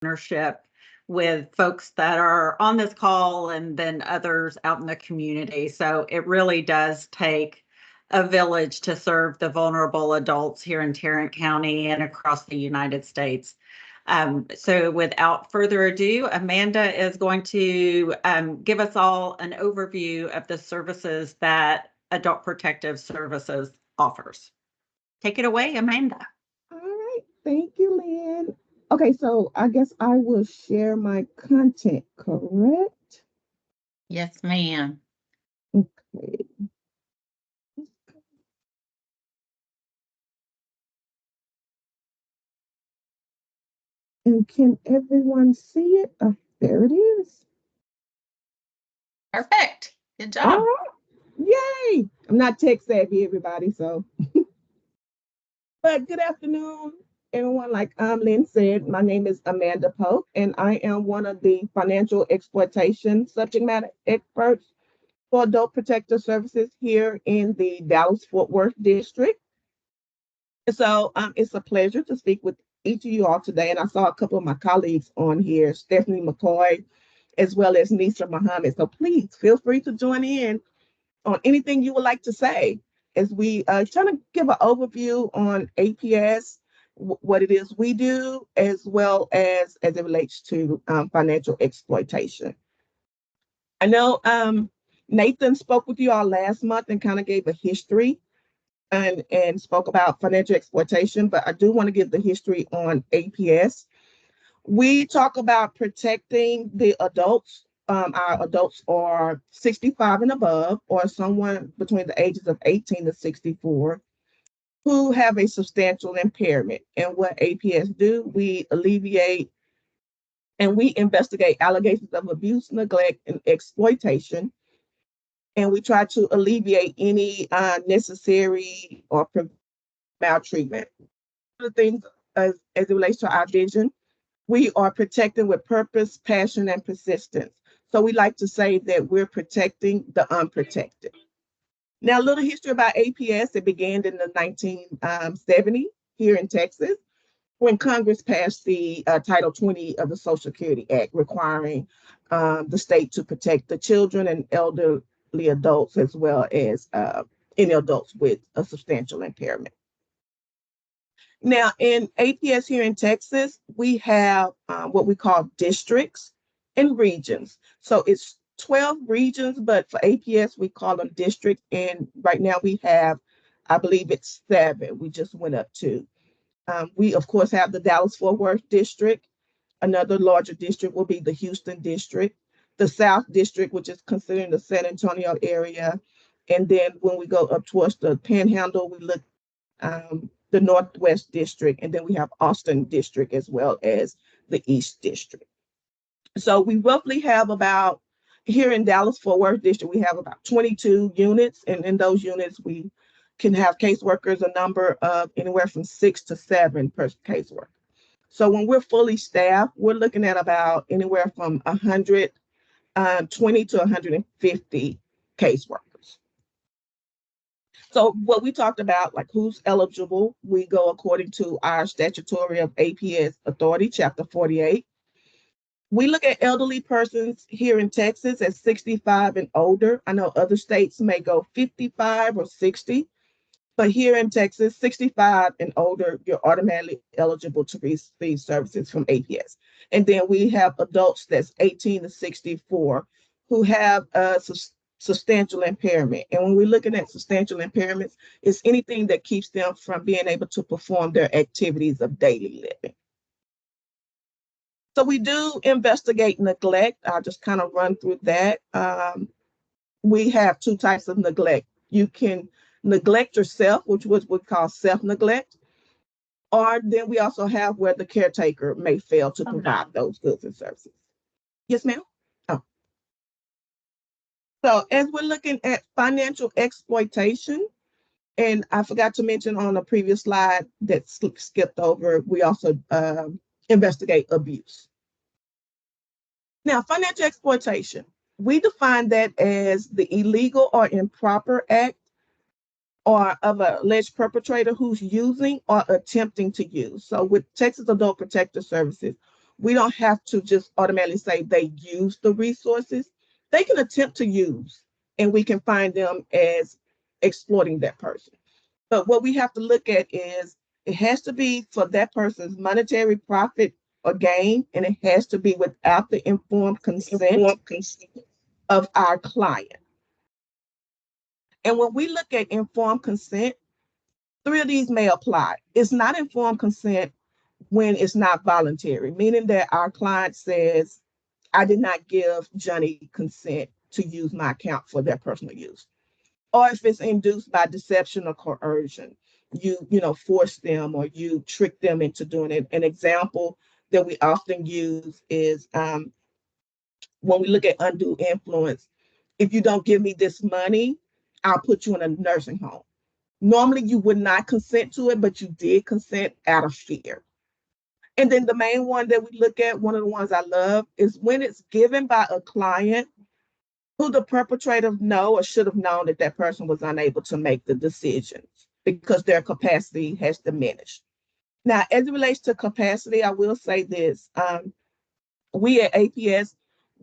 partnership with folks that are on this call and then others out in the community. So it really does take a village to serve the vulnerable adults here in Tarrant County and across the United States. So without further ado, Amanda is going to give us all an overview of the services that Adult Protective Services offers. Take it away, Amanda. All right. Thank you, Lynn. Okay, so I guess I will share my content, correct? Yes, ma'am. Okay. And can everyone see it? There it is. Perfect. Good All job. right. Yay. I'm not tech savvy, everybody, so. But good afternoon, everyone. Like Lynn said, my name is Amanda Polk, and I am one of the financial exploitation subject matter experts for Adult Protective Services here in the Dallas-Fort Worth district. So it's a pleasure to speak with each of you all today. And I saw a couple of my colleagues on here, Stephanie McCoy, as well as Nisa Muhammad. So please feel free to join in on anything you would like to say as we try to give an overview on APS, what it is we do, as well as it relates to financial exploitation. I know Nathan spoke with you all last month and kind of gave a history and spoke about financial exploitation, but I do want to give the history on APS. We talk about protecting the adults. Our adults are 65 and above, or someone between the ages of 18 to 64, who have a substantial impairment. And what APS do, we alleviate and we investigate allegations of abuse, neglect, and exploitation. And we try to alleviate any necessary or maltreatment. The things as it relates to our vision, we are protecting with purpose, passion, and persistence. So we like to say that we're protecting the unprotected. Now, a little history about APS. It began in the 1970 here in Texas when Congress passed the Title 20 of the Social Security Act, requiring the state to protect the children and elderly adults, as well as any adults with a substantial impairment. Now, in APS here in Texas, we have what we call districts and regions. So it's 12 regions, but for APS, we call them districts. And right now we have, I believe it's 7. We just went up to. We, of course, have the Dallas-Fort Worth district. Another larger district will be the Houston district, the South district, which is considered the San Antonio area. And then when we go up towards the Panhandle, we look the Northwest District, and then we have Austin District as well as the East District. So we roughly have about, here in Dallas-Fort Worth District, we have about 22 units, and in those units, we can have caseworkers, a number of anywhere from 6 to 7 per caseworker. So when we're fully staffed, we're looking at about anywhere from 120 to 150 caseworkers. So what we talked about, like who's eligible, we go according to our statutory of APS authority, chapter 48. We look at elderly persons here in Texas at 65 and older. I know other states may go 55 or 60, but here in Texas, 65 and older, you're automatically eligible to receive services from APS. And then we have adults that's 18 to 64 who have substantial impairment. And when we're looking at substantial impairments, it's anything that keeps them from being able to perform their activities of daily living. So we do investigate neglect. I'll just kind of run through that. We have 2 types of neglect. You can neglect yourself, which was what we call self-neglect, or then we also have where the caretaker may fail to provide those goods and services. Yes, ma'am? Oh. So as we're looking at financial exploitation, and I forgot to mention on a previous slide that skipped over, we also investigate abuse. Now, financial exploitation, we define that as the illegal or improper act or of an alleged perpetrator who's using or attempting to use. So with Texas Adult Protective Services, we don't have to just automatically say they use the resources. They can attempt to use, and we can find them as exploiting that person. But what we have to look at is it has to be for that person's monetary profit or gain, and it has to be without the informed consent of our client. And when we look at informed consent, three of these may apply. It's not informed consent when it's not voluntary, meaning that our client says, I did not give Johnny consent to use my account for their personal use. Or if it's induced by deception or coercion, you force them or you trick them into doing it. An example that we often use is when we look at undue influence. If you don't give me this money, I'll put you in a nursing home. Normally, you would not consent to it, but you did consent out of fear. And then the main one that we look at, one of the ones I love, is when it's given by a client who the perpetrator know or should have known that that person was unable to make the decisions because their capacity has diminished. Now, as it relates to capacity, I will say this. We at APS,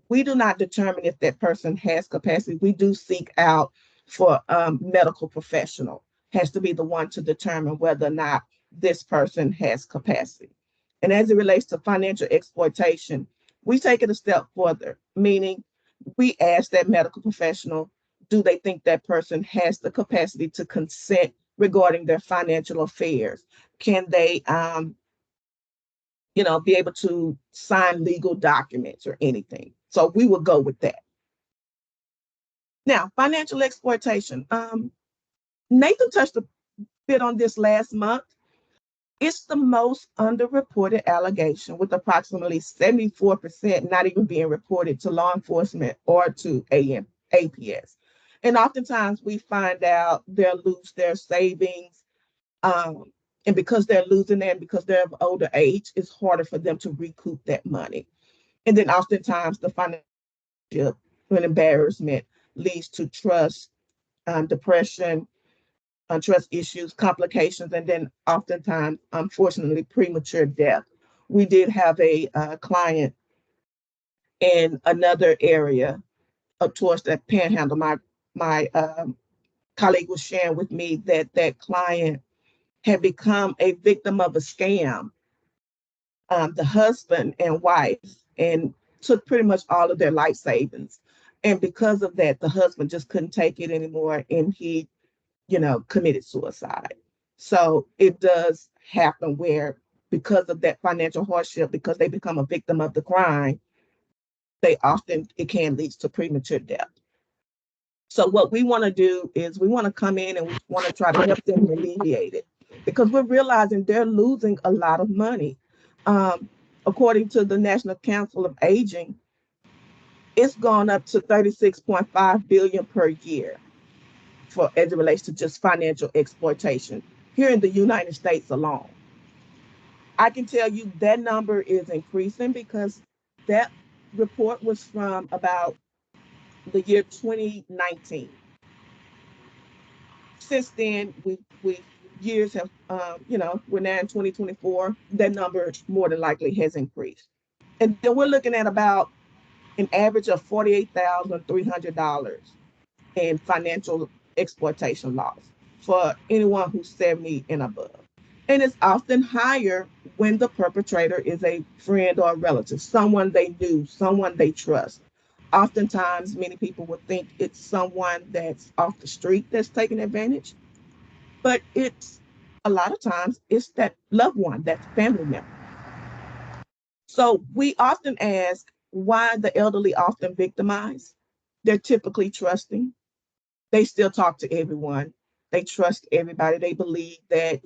we do not determine if that person has capacity. We do seek out for medical professional, has to be the one to determine whether or not this person has capacity. And as it relates to financial exploitation, we take it a step further, meaning we ask that medical professional, do they think that person has the capacity to consent regarding their financial affairs? Can they, be able to sign legal documents or anything? So we will go with that. Now, financial exploitation. Nathan touched a bit on this last month. It's the most underreported allegation, with approximately 74% not even being reported to law enforcement or to APS. And oftentimes we find out they'll lose their savings. And because they're losing that, and because they're of older age, it's harder for them to recoup that money. And then oftentimes the financial and embarrassment leads to trust, depression, trust issues, complications, and then oftentimes, unfortunately, premature death. We did have a client in another area up towards that panhandle. My colleague was sharing with me that that client had become a victim of a scam, the husband and wife, and took pretty much all of their life savings. And because of that, the husband just couldn't take it anymore, and he committed suicide. So it does happen where, because of that financial hardship, because they become a victim of the crime, it can lead to premature death. So what we want to do is we want to come in and we want to try to help them alleviate it, because we're realizing they're losing a lot of money. According to the National Council of Aging, it's gone up to 36.5 billion per year as it relates to just financial exploitation here in the United States alone. I can tell you that number is increasing because that report was from about the year 2019. Since then, we years have, we're now in 2024. That number more than likely has increased, and then we're looking at about an average of $48,300 in financial exploitation loss for anyone who's 70 and above. And it's often higher when the perpetrator is a friend or a relative, someone they knew, someone they trust. Oftentimes, many people would think it's someone that's off the street that's taking advantage, but it's a lot of times it's that loved one, that family member. So we often ask why the elderly often victimized. They're typically trusting. They still talk to everyone. They trust everybody. They believe that,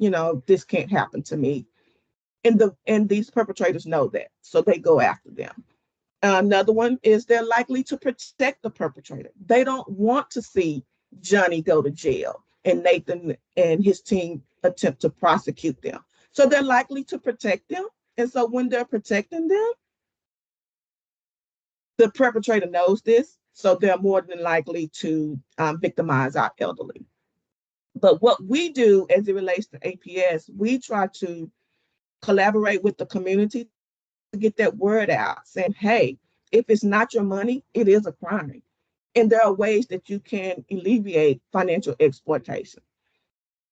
this can't happen to me. And these perpetrators know that, so they go after them. Another one is they're likely to protect the perpetrator. They don't want to see Johnny go to jail and Nathan and his team attempt to prosecute them. So they're likely to protect them. And so when they're protecting them, the perpetrator knows this, so they're more than likely to victimize our elderly. But what we do as it relates to APS, we try to collaborate with the community to get that word out saying, hey, if it's not your money, it is a crime. And there are ways that you can alleviate financial exploitation.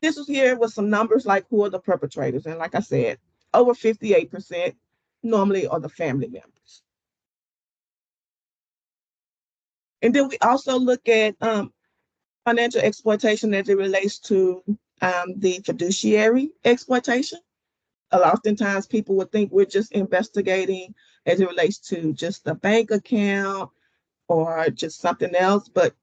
This was here with some numbers like who are the perpetrators. And like I said, over 58% normally are the family members. And then we also look at financial exploitation as it relates to the fiduciary exploitation. Oftentimes people would think we're just investigating as it relates to just a bank account or just something else, but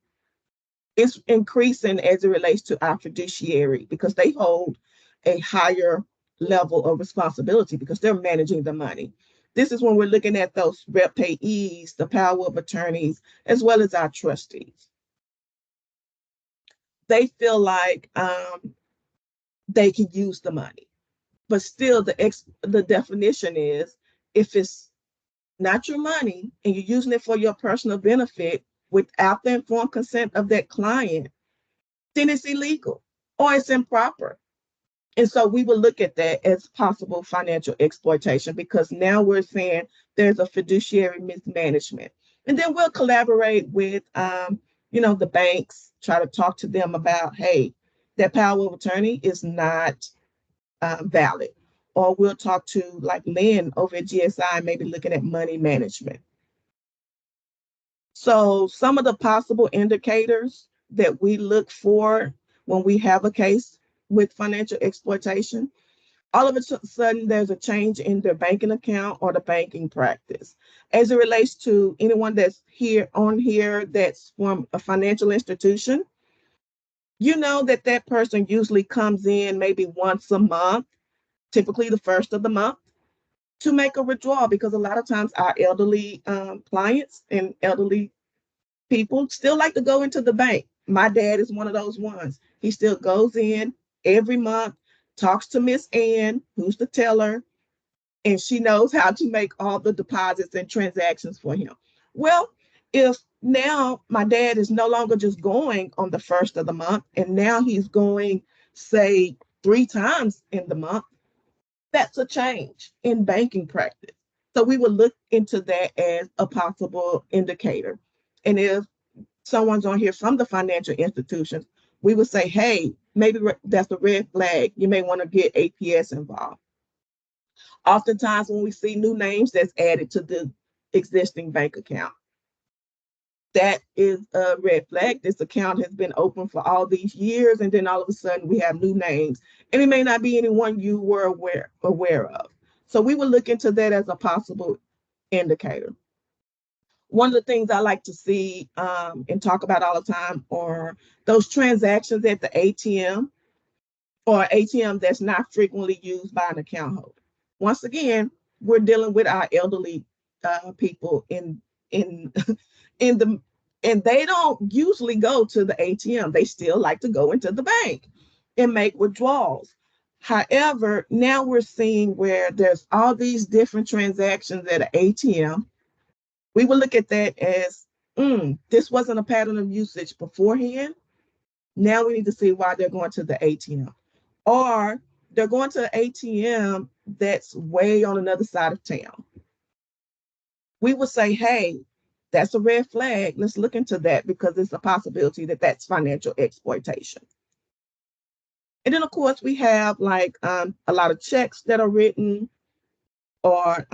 it's increasing as it relates to our fiduciary because they hold a higher level of responsibility because they're managing the money. This is when we're looking at those rep payees, the power of attorneys, as well as our trustees. They feel like they can use the money, but still the definition is if it's not your money and you're using it for your personal benefit without the informed consent of that client, then it's illegal or it's improper. And so we will look at that as possible financial exploitation because now we're saying there's a fiduciary mismanagement. And then we'll collaborate with, the banks, try to talk to them about, hey, that power of attorney is not valid. Or we'll talk to like Lynn over at GSI, maybe looking at money management. So some of the possible indicators that we look for when we have a case with financial exploitation, all of a sudden there's a change in their banking account or the banking practice. As it relates to anyone that's here that's from a financial institution, you know that person usually comes in maybe once a month, typically the first of the month, to make a withdrawal because a lot of times our elderly clients and elderly people still like to go into the bank. My dad is one of those ones. He still goes in every month, talks to Miss Ann, who's the teller, and she knows how to make all the deposits and transactions for him. Well, if now my dad is no longer just going on the first of the month, and now he's going, say, 3 times in the month, that's a change in banking practice. So we would look into that as a possible indicator. And if someone's on here from the financial institutions, we would say, hey, maybe that's a red flag. You may want to get APS involved. Oftentimes when we see new names that's added to the existing bank account, that is a red flag. This account has been open for all these years, and then all of a sudden we have new names, and it may not be anyone you were aware of. So we will look into that as a possible indicator. One of the things I like to see and talk about all the time are those transactions at the ATM or ATM that's not frequently used by an account holder. Once again, we're dealing with our elderly people in in the and they don't usually go to the ATM. They still like to go into the bank and make withdrawals. However, now we're seeing where there's all these different transactions at an ATM. We will look at that as this wasn't a pattern of usage beforehand. Now we need to see why they're going to the ATM. Or they're going to an ATM that's way on another side of town. We would say, hey, that's a red flag. Let's look into that because it's a possibility that that's financial exploitation. And then, of course, we have like a lot of checks that are written or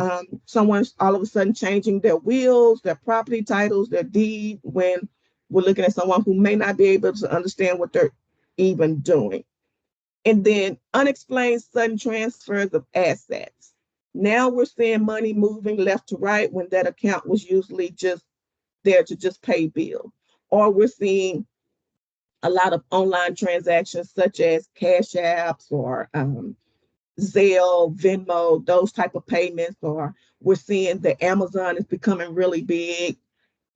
someone's all of a sudden changing their wills, their property titles, their deed when we're looking at someone who may not be able to understand what they're even doing. And then unexplained sudden transfers of assets. Now we're seeing money moving left to right when that account was usually just there to just pay bills. Or we're seeing a lot of online transactions such as Cash Apps or Zelle, Venmo, those type of payments. Or we're seeing that Amazon is becoming really big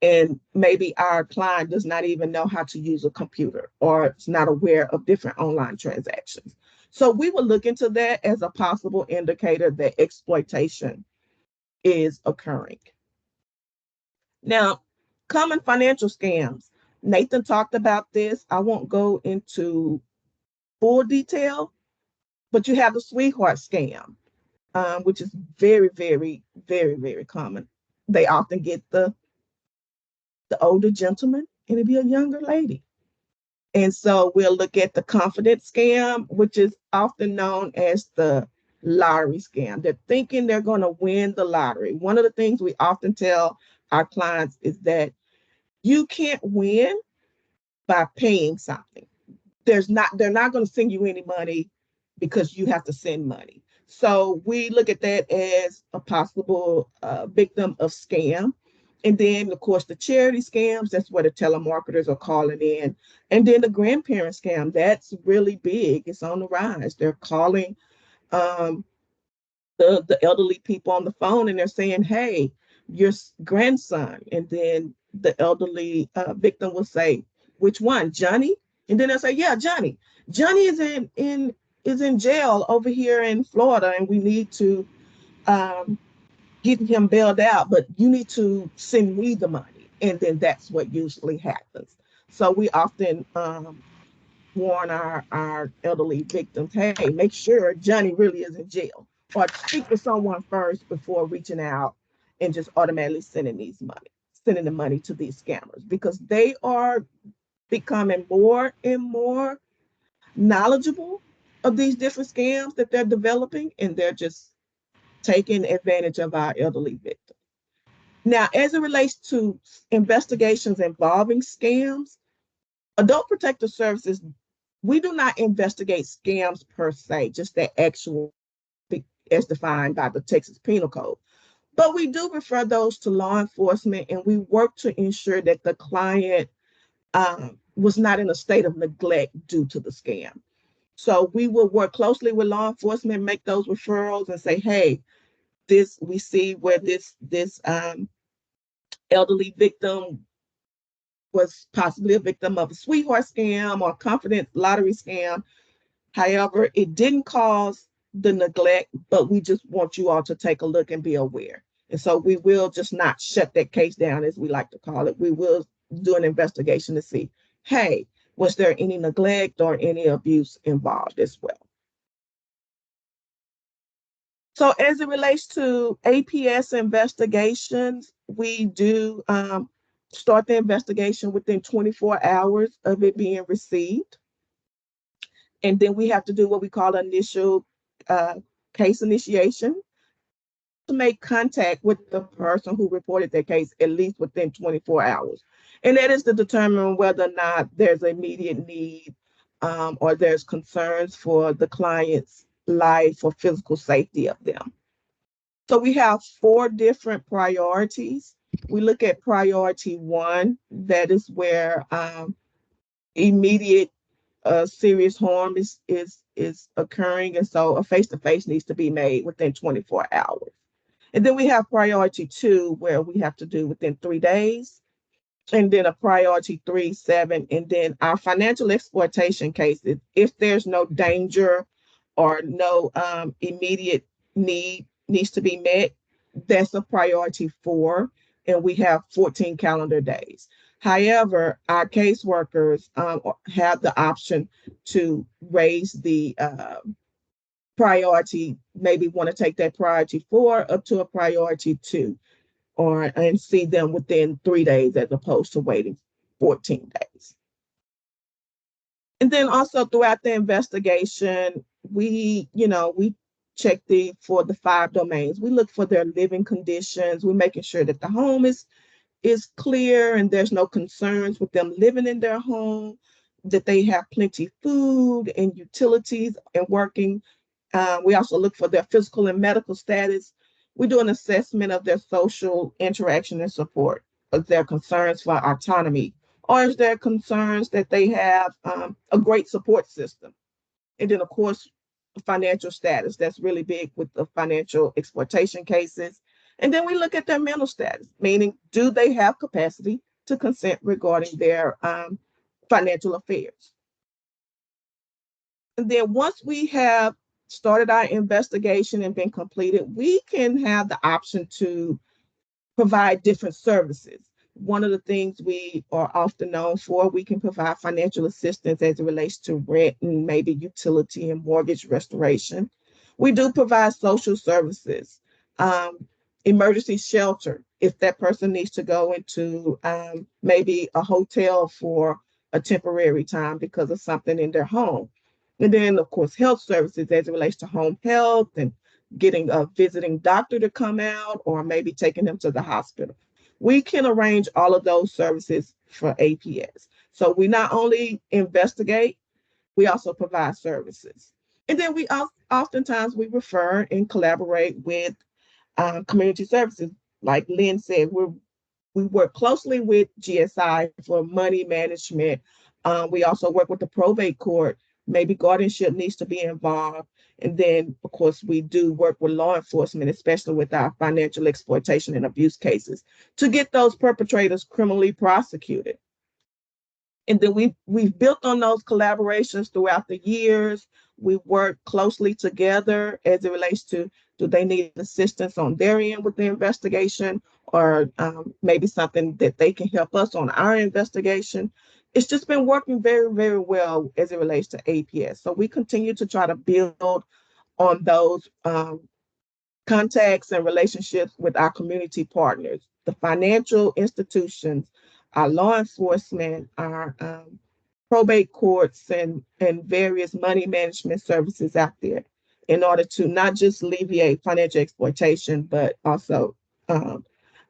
and maybe our client does not even know how to use a computer or is not aware of different online transactions. So we will look into that as a possible indicator that exploitation is occurring. Now, common financial scams. Nathan talked about this. I won't go into full detail, but you have the sweetheart scam. which is very, very, very, very common. They often get the older gentleman and it'll be a younger lady. And so we'll look at the confidence scam, which is often known as the lottery scam. They're thinking they're going to win the lottery. One of the things we often tell our clients is that you can't win by paying something. They're not going to send you any money because you have to send money. So we look at that as a possible victim of scam. And then, of course, the charity scams, that's where the telemarketers are calling in. And then the grandparent scam, that's really big. It's on the rise. They're calling um, the elderly people on the phone and they're saying, hey, your grandson. And then the elderly victim will say, which one, Johnny? And then they'll say, yeah, Johnny. Johnny is in jail over here in Florida, and we need to get him bailed out, but you need to send me the money. And then that's what usually happens. So we often warn our elderly victims, hey, make sure Johnny really is in jail, or speak to someone first before reaching out and just automatically sending the money to these scammers, because they are becoming more and more knowledgeable of these different scams that they're developing, and they're just taking advantage of our elderly victims. Now, as it relates to investigations involving scams, Adult Protective Services, we do not investigate scams per se, just the actual as defined by the Texas Penal Code. But we do refer those to law enforcement, and we work to ensure that the client was not in a state of neglect due to the scam. So we will work closely with law enforcement, make those referrals, and say, hey, we see where this elderly victim was possibly a victim of a sweetheart scam or confidence lottery scam. However, it didn't cause the neglect, but we just want you all to take a look and be aware. And so we will just not shut that case down, as we like to call it. We will do an investigation to see, hey, was there any neglect or any abuse involved as well? So as it relates to APS investigations, we do start the investigation within 24 hours of it being received. And then we have to do what we call initial case initiation to make contact with the person who reported their case at least within 24 hours. And that is to determine whether or not there's immediate need or there's concerns for the client's life or physical safety of them. So we have 4 different priorities. We look at priority 1, that is where immediate serious harm is occurring, and so a face-to-face needs to be made within 24 hours. And then we have priority 2, where we have to do within 3 days, and then a priority 3, 7, and then our financial exploitation cases, if there's no danger or no immediate need needs to be met, that's a priority 4, and we have 14 calendar days. However, our caseworkers have the option to raise the priority, maybe want to take that priority 4 up to a priority 2, and see them within 3 days as opposed to waiting 14 days. And then also throughout the investigation, we check for the 5 domains. We look for their living conditions. We're making sure that the home is clear and there's no concerns with them living in their home, that they have plenty food and utilities and working. We also look for their physical and medical status. We do an assessment of their social interaction and support, of their concerns for autonomy, or is there concerns that they have a great support system. And then, of course, financial status. That's really big with the financial exploitation cases. And then we look at their mental status, meaning, do they have capacity to consent regarding their financial affairs? And then once we have started our investigation and been completed, we can have the option to provide different services. One of the things we are often known for, we can provide financial assistance as it relates to rent and maybe utility and mortgage restoration. We do provide social services, um, emergency shelter if that person needs to go into maybe a hotel for a temporary time because of something in their home. And then, of course, health services as it relates to home health and getting a visiting doctor to come out or maybe taking them to the hospital. We can arrange all of those services for APS. So we not only investigate, we also provide services. And then oftentimes we refer and collaborate with community services. Like Lynn said, we work closely with GSI for money management. We also work with the probate court. Maybe guardianship needs to be involved. And then, of course, we do work with law enforcement, especially with our financial exploitation and abuse cases, to get those perpetrators criminally prosecuted. And then we've built on those collaborations throughout the years. We work closely together as it relates to, do they need assistance on their end with the investigation, or maybe something that they can help us on our investigation. It's just been working very, very well as it relates to APS. So we continue to try to build on those contacts and relationships with our community partners, the financial institutions, our law enforcement, our probate courts, and various money management services out there in order to not just alleviate financial exploitation, but also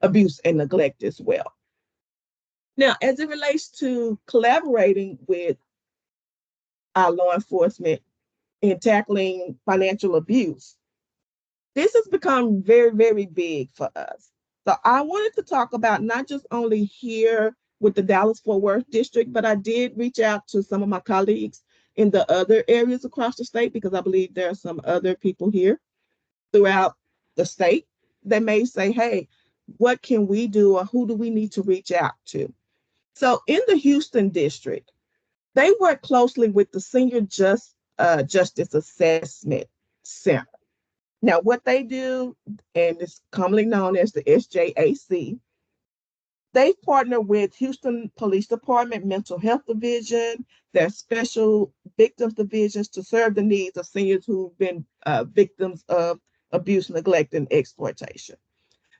abuse and neglect as well. Now, as it relates to collaborating with our law enforcement in tackling financial abuse, this has become very, very big for us. So I wanted to talk about not just only here with the Dallas-Fort Worth district, but I did reach out to some of my colleagues in the other areas across the state because I believe there are some other people here throughout the state that may say, hey, what can we do or who do we need to reach out to? So in the Houston district, they work closely with the Senior Justice Assessment Center. Now, what they do, and it's commonly known as the SJAC, they partner with Houston Police Department Mental Health Division, their special victims divisions to serve the needs of seniors who've been victims of abuse, neglect, and exploitation.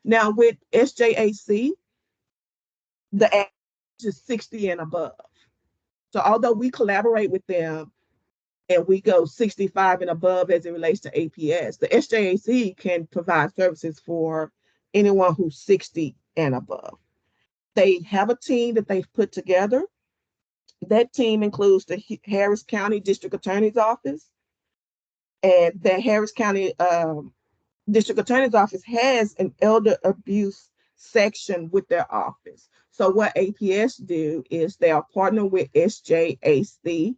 Now, with SJAC, the age is 60 and above. So although we collaborate with them, and we go 65 and above as it relates to APS, the SJAC can provide services for anyone who's 60 and above. They have a team that they've put together. That team includes the Harris County District Attorney's Office, and the Harris County District Attorney's Office has an elder abuse section with their office. So what APS do is they'll partner with SJAC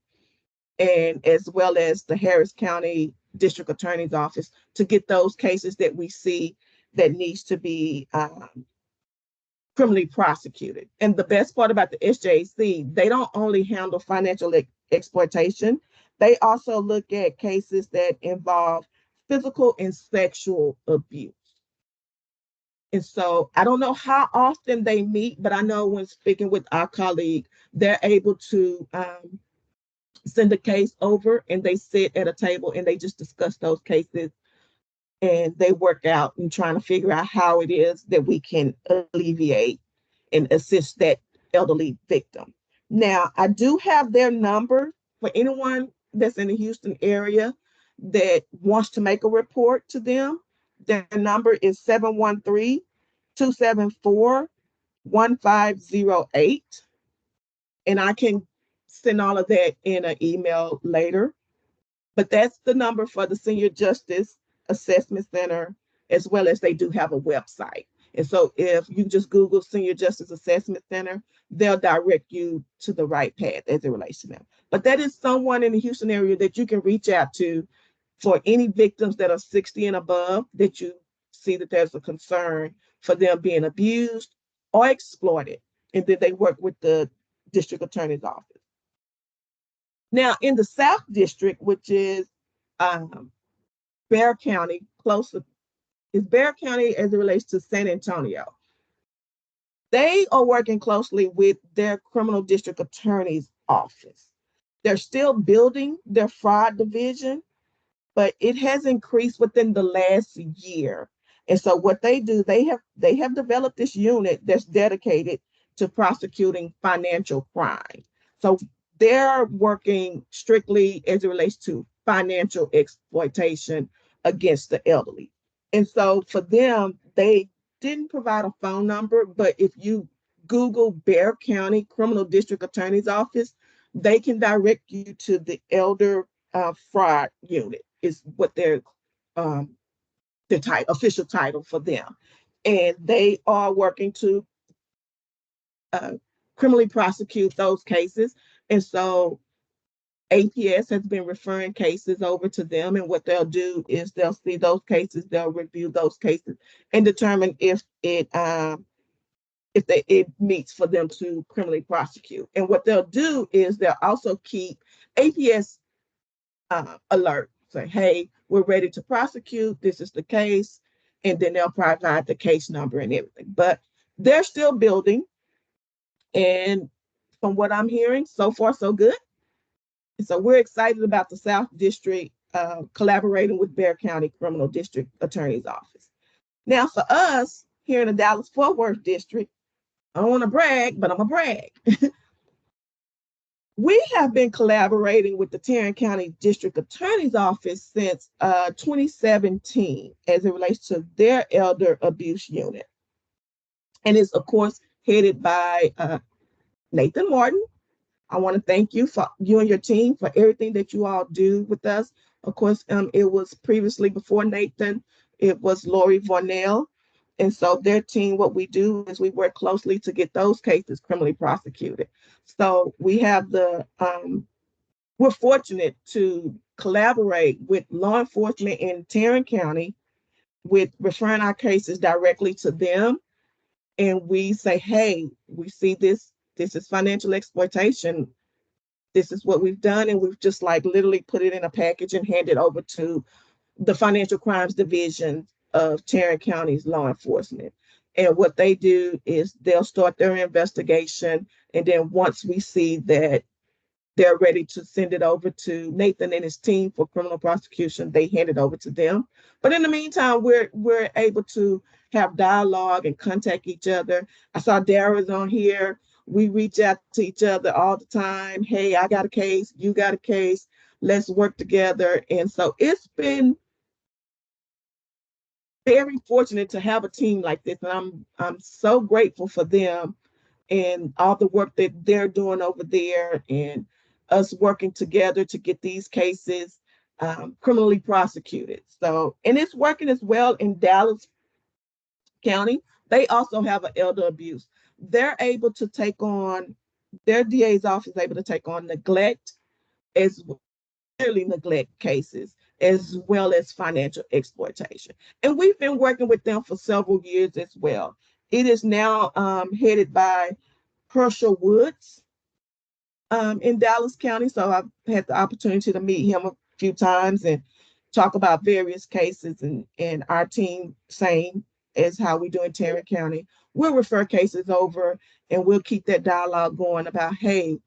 and as well as the Harris County District Attorney's Office to get those cases that we see that needs to be criminally prosecuted. And the best part about the SJC, they don't only handle financial exploitation, they also look at cases that involve physical and sexual abuse. And so I don't know how often they meet, but I know when speaking with our colleague, they're able to send a case over and they sit at a table and they just discuss those cases and they work out and trying to figure out how it is that we can alleviate and assist that elderly victim. Now, I do have their number for anyone that's in the Houston area that wants to make a report to them. Their number is 713-274-1508. And I can send all of that in an email later. But that's the number for the Senior Justice Assessment Center, as well as they do have a website. And so if you just Google Senior Justice Assessment Center, they'll direct you to the right path as it relates to them. But that is someone in the Houston area that you can reach out to for any victims that are 60 and above that you see that there's a concern for them being abused or exploited. And then they work with the district attorney's office. Now, in the South District, which is Bexar County, closer is Bexar County as it relates to San Antonio. They are working closely with their criminal district attorney's office. They're still building their fraud division, but it has increased within the last year. And so what they do, they have developed this unit that's dedicated to prosecuting financial crime. So they're working strictly as it relates to financial exploitation against the elderly. And so for them, they didn't provide a phone number, but if you Google Bexar County Criminal District Attorney's Office, they can direct you to the Elder Fraud Unit, is what their um, official title for them. And they are working to uh, criminally prosecute those cases. And so APS has been referring cases over to them, and what they'll do is they'll see those cases, they'll review those cases, and determine if it meets for them to criminally prosecute. And what they'll do is they'll also keep APS alert, say, hey, we're ready to prosecute. This is the case, and then they'll provide the case number and everything. But they're still building, and from what I'm hearing, so far so good. And so we're excited about the South District collaborating with Bexar County Criminal District Attorney's Office. Now, for us here in the Dallas-Fort Worth District, I don't want to brag, but I'm going to brag. We have been collaborating with the Tarrant County District Attorney's Office since 2017 as it relates to their elder abuse unit. And it's, of course, headed by Nathan Martin. I want to thank you and your team for everything that you all do with us. Of course, it was previously before Nathan, it was Lori Vornell. And so their team, what we do is we work closely to get those cases criminally prosecuted. So we're fortunate to collaborate with law enforcement in Tarrant County with referring our cases directly to them. And we say, hey, we see this is financial exploitation. This is what we've done. And we've just like literally put it in a package and hand it over to the Financial Crimes Division of Tarrant County's law enforcement. And what they do is they'll start their investigation. And then once we see that they're ready to send it over to Nathan and his team for criminal prosecution, they hand it over to them. But in the meantime, we're able to have dialogue and contact each other. I saw Dara's on here. We reach out to each other all the time. Hey, I got a case, you got a case, let's work together. And so it's been very fortunate to have a team like this. And I'm so grateful for them and all the work that they're doing over there and us working together to get these cases criminally prosecuted. So, and it's working as well in Dallas County. They also have an elder abuse. They're able to take on, their DA's office is able to take on neglect as clearly neglect cases, as well as financial exploitation. And we've been working with them for several years as well. It is now headed by Herschel Woods in Dallas County. So I've had the opportunity to meet him a few times and talk about various cases, and our team, same as how we do in Tarrant County. We'll refer cases over and we'll keep that dialogue going about, hey,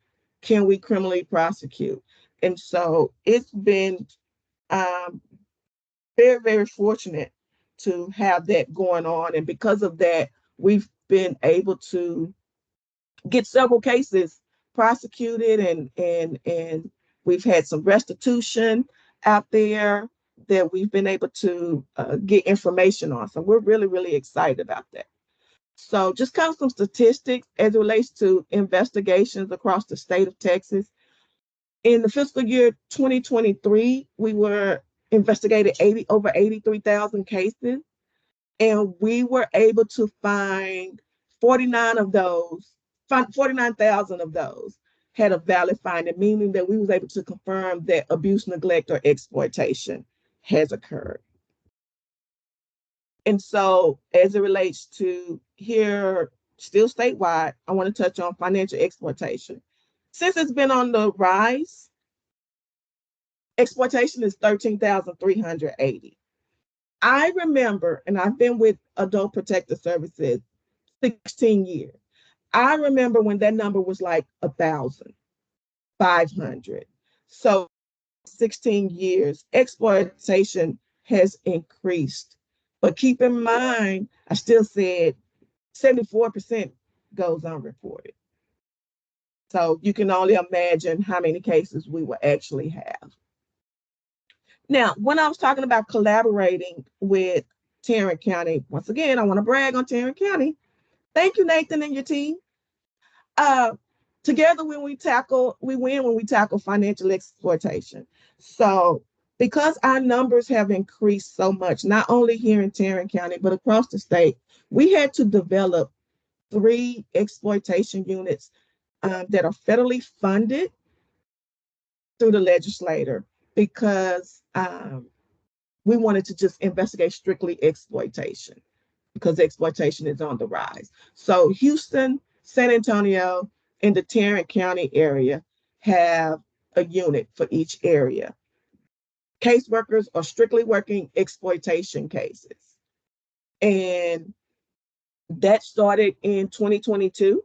can we criminally prosecute? And so it's been very, very fortunate to have that going on. And because of that, we've been able to get several cases prosecuted, and we've had some restitution out there that we've been able to get information on. So we're really, really excited about that. So just kind of some statistics as it relates to investigations across the state of Texas. In the fiscal year 2023, we were investigated over 83,000 cases, and we were able to find 49 of those, 49,000 of those had a valid finding, meaning that we was able to confirm that abuse, neglect, or exploitation has occurred. And so as it relates to here, still statewide, I want to touch on financial exploitation. Since it's been on the rise, exploitation is 13,380. I remember, and I've been with Adult Protective Services 16 years. I remember when that number was like 1,500. So 16 years, exploitation has increased. But keep in mind, I still said 74% goes unreported. So you can only imagine how many cases we will actually have. Now, when I was talking about collaborating with Tarrant County, once again, I want to brag on Tarrant County. Thank you, Nathan, and your team. Uh, Together, we win when we tackle financial exploitation. So, because our numbers have increased so much, not only here in Tarrant County, but across the state, we had to develop 3 exploitation units that are federally funded through the legislator because we wanted to just investigate strictly exploitation because exploitation is on the rise. So Houston, San Antonio, and the Tarrant County area have a unit for each area. Caseworkers are strictly working exploitation cases. And that started in 2022.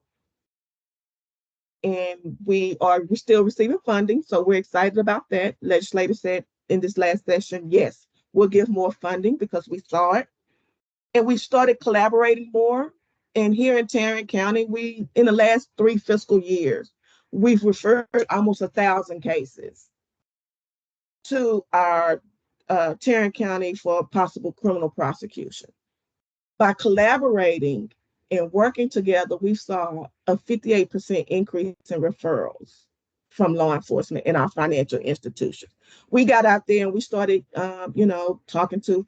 And we're still receiving funding. So we're excited about that. Legislator said in this last session, yes, we'll give more funding because we saw it. And we started collaborating more. And here in Tarrant County, in the last 3 fiscal years, we've referred almost 1,000 cases to our Tarrant County for possible criminal prosecution. By collaborating and working together, we saw a 58% increase in referrals from law enforcement in our financial institutions. We got out there and we started, talking to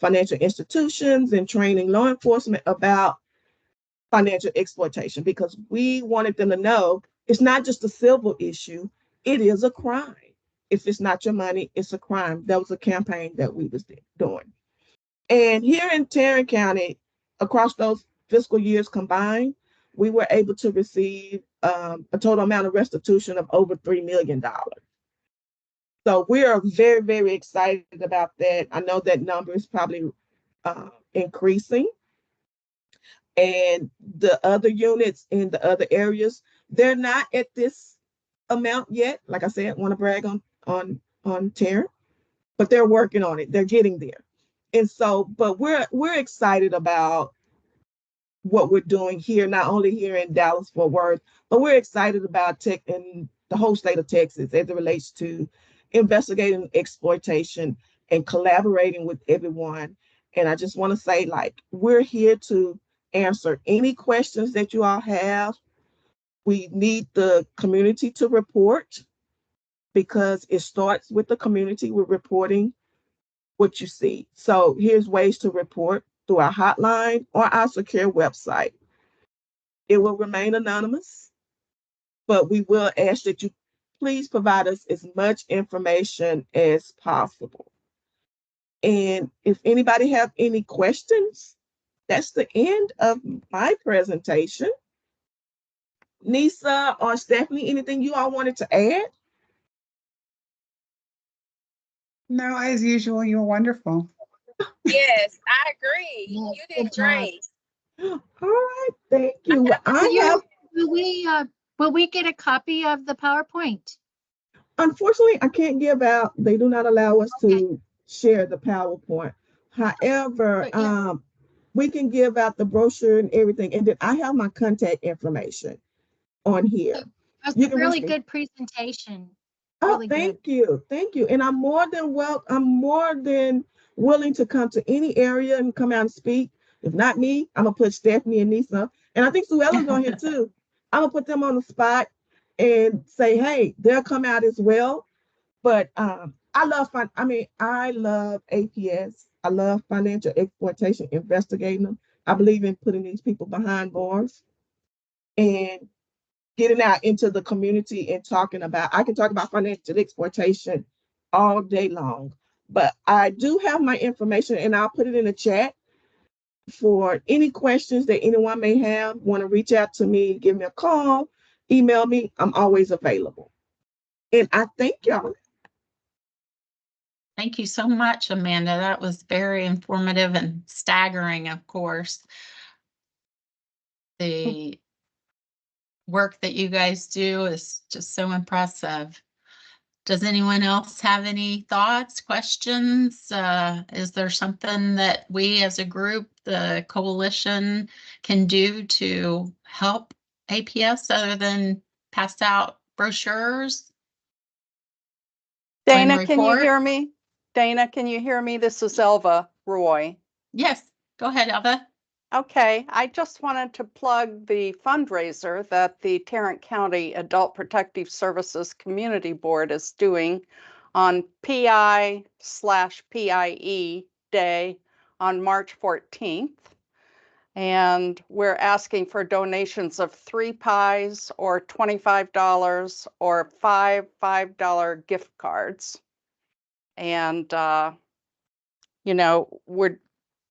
financial institutions and training law enforcement about financial exploitation because we wanted them to know it's not just a civil issue, it is a crime. If it's not your money, it's a crime. That was a campaign that we was doing. And here in Tarrant County, across those fiscal years combined, we were able to receive a total amount of restitution of over $3 million. So we are very, very excited about that. I know that number is probably increasing. And the other units in the other areas, they're not at this amount yet. Like I said, I want to brag on Tarrant, but they're working on it. They're getting there. And so, but we're excited about what we're doing here, not only here in Dallas Fort Worth, but we're excited about tech in the whole state of Texas as it relates to investigating exploitation and collaborating with everyone. And I just want to say, like, we're here to answer any questions that you all have. We need the community to report because it starts with the community with reporting what you see. So here's ways to report through our hotline or our secure website. It will remain anonymous, but we will ask that you please provide us as much information as possible. And if anybody have any questions, that's the end of my presentation. Nisa or Stephanie, anything you all wanted to add? No, as usual, you're wonderful. Yes, I agree. You did great. All right, thank you. Will we get a copy of the PowerPoint? Unfortunately, I can't give out. They do not allow us to share the PowerPoint. However, we can give out the brochure and everything. And then I have my contact information on here. That's a really good presentation. Oh, thank you. Thank you. And I'm more than willing to come to any area and come out and speak. If not me, I'm gonna put Stephanie and Nisa, and I think Sue Ellen's on here too. I'm gonna put them on the spot and say, hey, they'll come out as well. But I love APS. I love financial exploitation, investigating them. I believe in putting these people behind bars and getting out into the community and I can talk about financial exploitation all day long. But I do have my information and I'll put it in the chat for any questions that anyone may have. Want to reach out to me, give me a call, email me. I'm always available. And I thank y'all. Thank you so much, Amanda. That was very informative and staggering, of course. The work that you guys do is just so impressive. Does anyone else have any thoughts, questions? Is there something that we as a group, the coalition, can do to help APS other than pass out brochures? Dana, can you report? hear me? Dana, can you hear me? This is Elva Roy. Yes, go ahead, Elva. Okay, I just wanted to plug the fundraiser that the Tarrant County Adult Protective Services Community Board is doing on PI/PIE Day on March 14th. And we're asking for donations of 3 pies or $25 or 5 $5 gift cards. And, you know,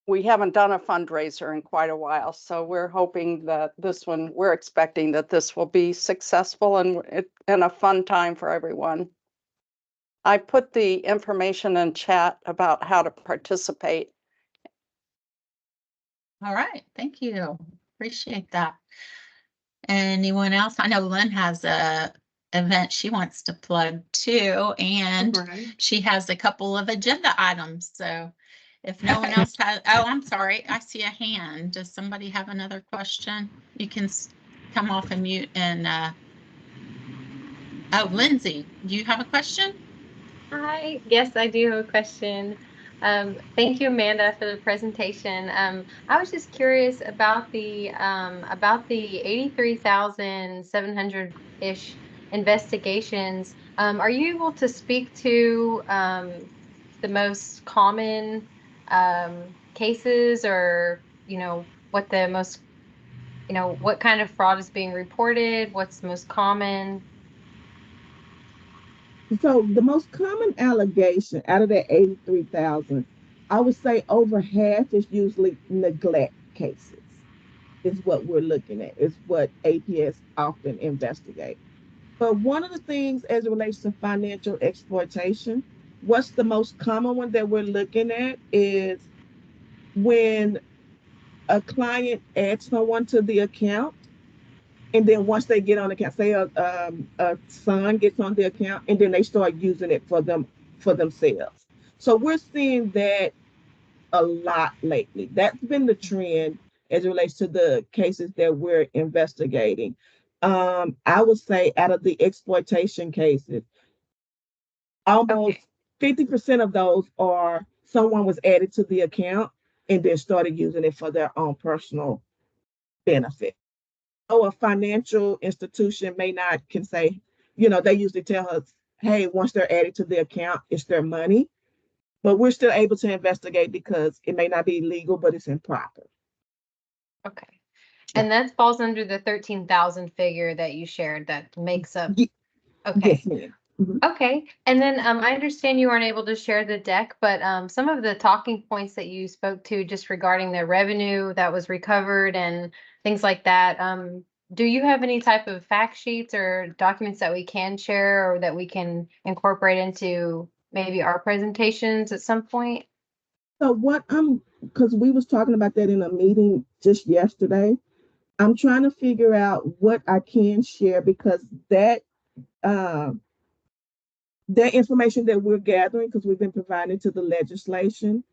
we haven't done a fundraiser in quite a while, so we're hoping that we're expecting that this will be successful and a fun time for everyone. I put the information in chat about how to participate. All right, thank you. Appreciate that. Anyone else? I know Lynn has a event she wants to plug too, and she has a couple of agenda items. So if no one else has, oh, I'm sorry, I see a hand. Does somebody have another question? You can come off and mute and, oh, Lindsay, do you have a question? Hi, yes, I do have a question. Thank you, Amanda, for the presentation. I was just curious about the 83,700-ish investigations. Are you able to speak to the most common cases, or what the most, what kind of fraud is being reported? What's the most common? So the most common allegation out of that 83,000, I would say over half is usually neglect cases, is what we're looking at, is what APS often investigate. But one of the things as it relates to financial exploitation, what's the most common one that we're looking at is when a client adds someone to the account, and then once they get on the account, say a son gets on the account, and then they start using it for themselves. So we're seeing that a lot lately. That's been the trend as it relates to the cases that we're investigating. I would say out of the exploitation cases, almost 50% of those are someone was added to the account and then started using it for their own personal benefit. A financial institution can say, they usually tell us, hey, once they're added to the account, it's their money. But we're still able to investigate because it may not be legal, but it's improper. Okay. And that falls under the 13,000 figure that you shared that makes up. Okay. Yes, ma'am. Mm-hmm. Okay. And then I understand you aren't able to share the deck, but some of the talking points that you spoke to just regarding the revenue that was recovered and things like that. Do you have any type of fact sheets or documents that we can share or that we can incorporate into maybe our presentations at some point? So because we was talking about that in a meeting just yesterday, I'm trying to figure out what I can share because that information that we're gathering, because we've been providing to the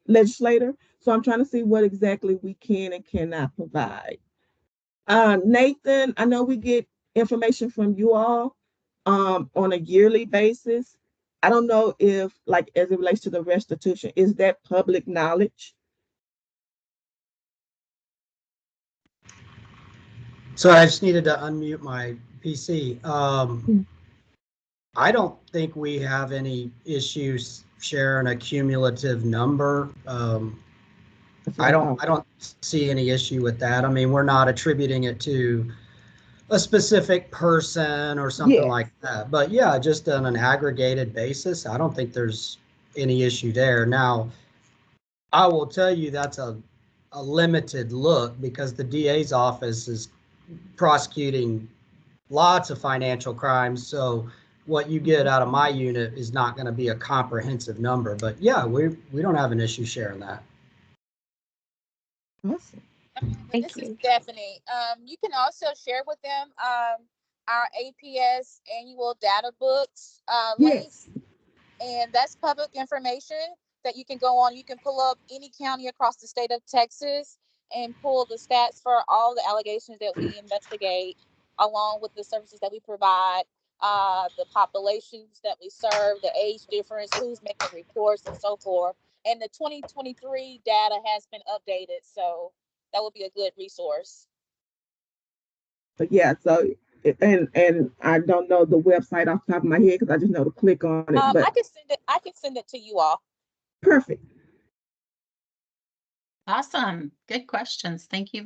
legislator. So I'm trying to see what exactly we can and cannot provide. Nathan, I know we get information from you all on a yearly basis. I don't know if, like, as it relates to the restitution, is that public knowledge? So I just needed to unmute my PC. I don't think we have any issues sharing a cumulative number. I don't see any issue with that. I mean, we're not attributing it to a specific person or something like that. But yeah, just on an aggregated basis, I don't think there's any issue there. Now, I will tell you that's a limited look because the DA's office is prosecuting lots of financial crimes. So what you get out of my unit is not going to be a comprehensive number. But yeah, we don't have an issue sharing that. Awesome. This is Stephanie. You can also share with them our APS annual data books Yes. links, and that's public information that you can go on. You can pull up any county across the state of Texas and pull the stats for all the allegations that we investigate, along with the services that we provide, the populations that we serve, the age difference, who's making reports, and so forth. And the 2023 data has been updated, so that would be a good resource. But yeah, so and I don't know the website off the top of my head because I just know to click on it. But I can send it to you all. perfect. Awesome. Good questions. Thank you